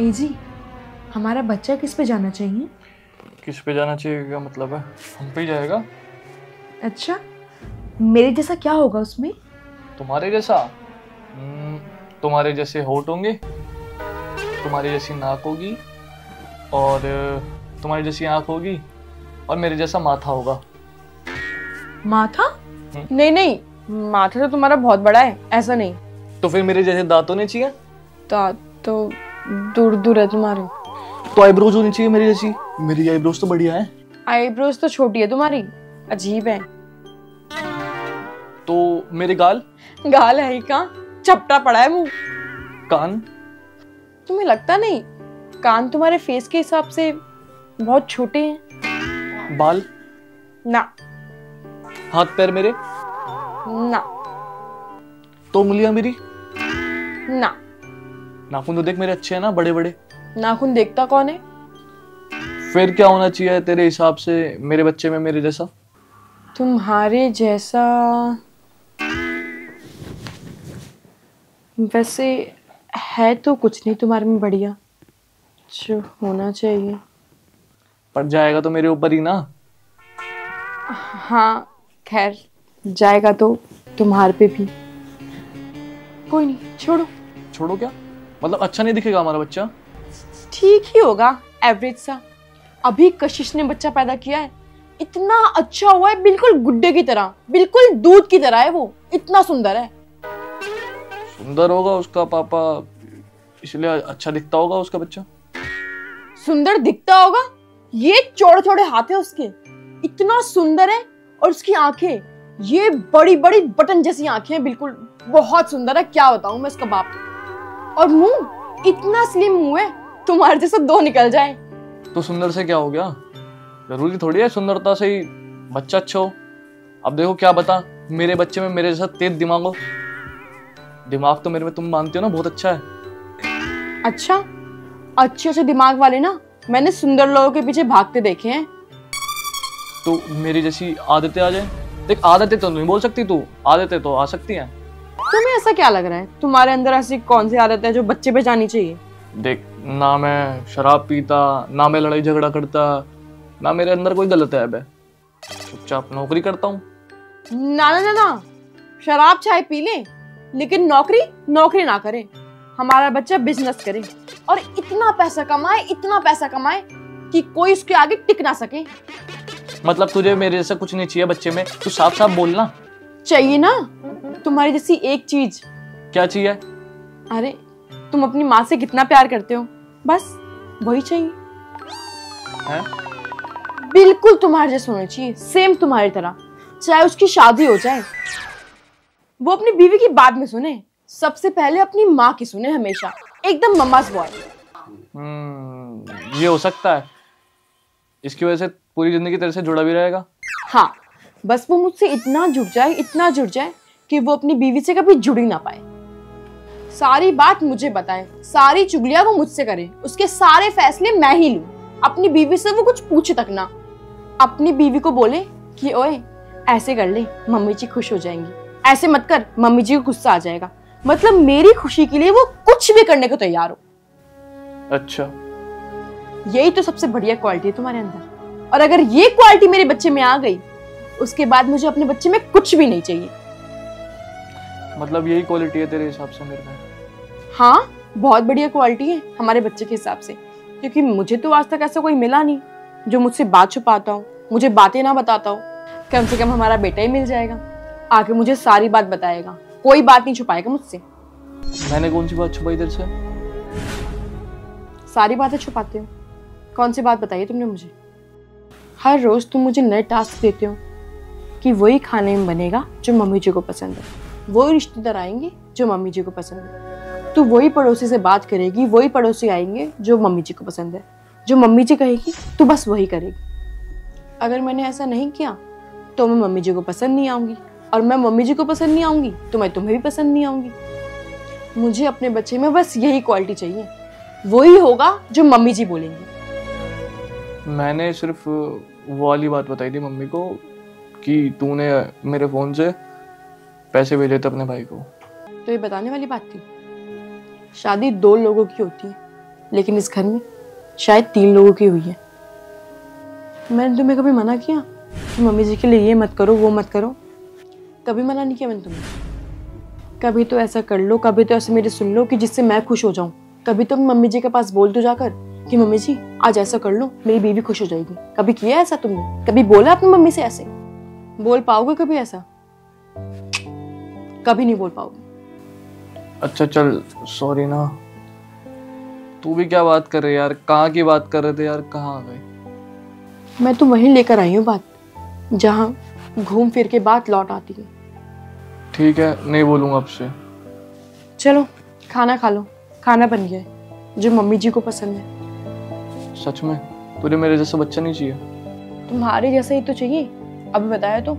ए जी, हमारा बच्चा किस पे जाना चाहिए? किस पे जाना चाहिए क्या मतलब है? हम पे ही जाएगा। अच्छा, मेरे जैसा क्या होगा उसमें? तुम्हारे जैसा? तुम्हारे जैसे होठ होंगे, तुम्हारी जैसी नाक होगी, और तुम्हारी जैसी आंख होगी, और मेरे जैसा माथा होगा। माथा? नहीं नहीं, माथा तो तुम्हारा बहुत बड़ा है, ऐसा नहीं। तो फिर मेरे जैसे दांत होने चाहिए। दांत तो दूर दूर है तुम्हारे। तो आईब्रोज होनी चाहिए मेरी जैसी। मेरी आईब्रोज तो बढ़िया है। आईब्रोज तो छोटी है तुम्हारी, अजीब है। तो मेरे गाल? गाल है ही कहाँ, चपटा पड़ा है मुंह। कान? तुम्हें लगता नहीं कान तुम्हारे फेस के हिसाब से बहुत छोटे हैं? बाल? ना हाथ पैर मेरे? ना तो उंगलियां मेरी? ना। नाखून तो देख मेरे अच्छे हैं ना, बड़े बड़े। नाखून देखता कौन है? फिर क्या होना चाहिए तेरे हिसाब से मेरे बच्चे में मेरे जैसा? तुम्हारे जैसा वैसे है तो कुछ नहीं तुम्हारे में बढ़िया, जो होना चाहिए। पर जाएगा तो मेरे ऊपर ही ना। हाँ खैर, जाएगा तो तुम्हारे पे भी। कोई नहीं, छोड़ो। छोड़ो क्या मतलब? अच्छा नहीं दिखेगा हमारा बच्चा? ठीक ही होगा, एवरेज सा। अभी कशिश ने बच्चा पैदा किया है, इतना अच्छा हुआ है, बिल्कुल गुड्डे की तरह, बिल्कुल दूध की तरह है वो, इतना सुंदर है। सुंदर होगा उसका पापा, इसलिए अच्छा दिखता होगा उसका बच्चा। सुंदर दिखता होगा? ये चौड़े चौड़े हाथ है उसके, इतना सुंदर है। और उसकी आंखें, ये बड़ी बड़ी बटन जैसी आंखें हैं, बिल्कुल बहुत सुंदर है, क्या बताऊं मैं उसका बाप। और मुंह, इतना स्लिम मुंह है, तुम्हारे जैसा दो निकल जाए। तो सुंदर से क्या हो गया? जरूरी थोड़ी है सुंदरता से ही बच्चा अच्छा हो। अब देखो क्या बता, मेरे बच्चे में मेरे जैसा तेज दिमाग हो। दिमाग तो मेरे में तुम मानते हो ना बहुत अच्छा है। अच्छा, अच्छे अच्छे दिमाग वाले ना मैंने सुंदर लोगों के पीछे भागते देखे हैं। तो मेरी जैसी आदतें आ जाए। देख, आदतें तो नहीं बोल सकती तू, आदतें तो आ सकती हैं। तुम्हें ऐसा क्या लग रहा है, तुम्हारे अंदर ऐसी कौन सी आदत है जो बच्चे पे जानी चाहिए? देख, ना मैं शराब पीता, ना मैं लड़ाई झगड़ा करता, ना मेरे अंदर कोई गलत है। बे चुपचाप नौकरी करता हूँ। ना ना ना ना, शराब चाय पी ले, लेकिन नौकरी नौकरी ना करे। हमारा बच्चा बिजनेस करे और इतना पैसा कमाए, इतना पैसा कमाए कि कोई उसके आगे टिक ना सके। मतलब तुझे मेरे जैसा कुछ नहीं चाहिए बच्चे में? तू साफ साफ बोलना। चाहिए ना तुम्हारी जैसी एक चीज। क्या चाहिए? अरे, तुम अपनी माँ से कितना प्यार करते हो, बस वही चाहिए है? बिल्कुल तुम्हारे जैसा होना चाहिए, सेम तुम्हारी तरह। चाहे उसकी शादी हो जाए, वो अपनी बीवी की बात में सुने, सबसे पहले अपनी माँ की सुने हमेशा, एकदम मम्मास बॉय। ये हो सकता है। इसकी वजह से पूरी जिंदगी तेरे से जुड़ा भी रहेगा। हाँ, बस वो मुझसे इतना जुड़ जाए, इतना जुड़ जाए कि वो अपनी बीवी से कभी जुड़ ही ना पाए। सारी बात मुझे बताए, सारी चुगलियां वो मुझसे करे, उसके सारे फैसले मैं ही लूं। अपनी बीवी से वो कुछ पूछे तक ना। अपनी बीवी को बोले कि ओए ऐसे कर ले, मम्मी जी खुश हो जाएंगी, ऐसे मत कर, मम्मी जी को गुस्सा आ जाएगा। मतलब मेरी खुशी के लिए वो कुछ भी करने को तैयार हो। अच्छा, यही तो सबसे बढ़िया क्वालिटी है तुम्हारे अंदर। और अगर ये क्वालिटी मेरे बच्चे में आ गई, उसके बाद मुझे अपने बच्चे में कुछ भी नहीं चाहिए। मतलब यही क्वालिटी है तेरे हिसाब से मेरे में? हाँ, बहुत बढ़िया क्वालिटी है हमारे बच्चे के हिसाब से, क्योंकि मुझे तो आज तक ऐसा कोई मिला नहीं जो मुझसे बात छुपाता हो, मुझे बातें ना बताता हो। कम से कम हमारा बेटा ही मिल जाएगा, आके मुझे सारी बात बताएगा, कोई बात नहीं छुपाएगा मुझसे। मैंने कौन सी बात छुपाई तेरे से? सारी बातें छुपाते हो। कौन सी बात बताइए तुमने मुझे? हर रोज तुम मुझे नए टास्क देते हो कि वही खाने में बनेगा जो मम्मी जी को पसंद है, वही रिश्तेदार आएंगे जो मम्मी जी को पसंद है, तू वही पड़ोसी से बात करेगी, वही पड़ोसी आएंगे जो मम्मी जी को पसंद है, जो मम्मी जी कहेगी तू बस वही करेगी। अगर मैंने ऐसा नहीं किया तो मैं मम्मी जी को पसंद नहीं आऊंगी, और मैं मम्मी जी को पसंद नहीं आऊंगी तो मैं तुम्हें भी पसंद नहीं आऊंगी। मुझे अपने बच्चे में बस यही क्वालिटी चाहिए, वही होगा जो मम्मी जी बोलेंगी। मैंने सिर्फ वो वाली बात बताई थी मम्मी को कि तूने मेरे फोन से पैसे भेजे थे अपने भाई को। तो ये बताने वाली बात थी? शादी दो लोगों की होती है, लेकिन इस घर में शायद 3 लोगों की हुई है। मैंने तुम्हें कभी मना किया कि मम्मी जी के लिए ये मत करो वो मत करो? कभी मना नहीं किया मैंने तुम्हें। कभी तो ऐसा कर लो, कभी तो ऐसे मेरे सुन लो कि जिससे मैं खुश हो जाऊं। कभी तो मम्मी जी के पास बोल दो जाकर कि मम्मी जी आज ऐसा कर लो, मेरी बीवी खुश हो जाएगी। कभी किया ऐसा तुमने? कभी बोला अपनी मम्मी से ऐसे? बोल पाओगे कभी ऐसा? कभी नहीं बोल पाओगे। अच्छा चल सॉरी ना। तू भी क्या बात कर रही है यार? कहाँ की बात कर रहे थे यार? कहाँ आ गए? मैं तो वहीं लेकर आई हूँ बात जहाँ घूम फिर के बात लौट आती है। ठीक है, नहीं बोलूंगा आपसे। चलो खाना खा लो, खाना बन गया है जो मम्मी जी को पसंद है। सच में तुझे मेरे जैसा बच्चा नहीं चाहिए? तुम्हारे जैसा ही तो चाहिए, अभी बताया तो।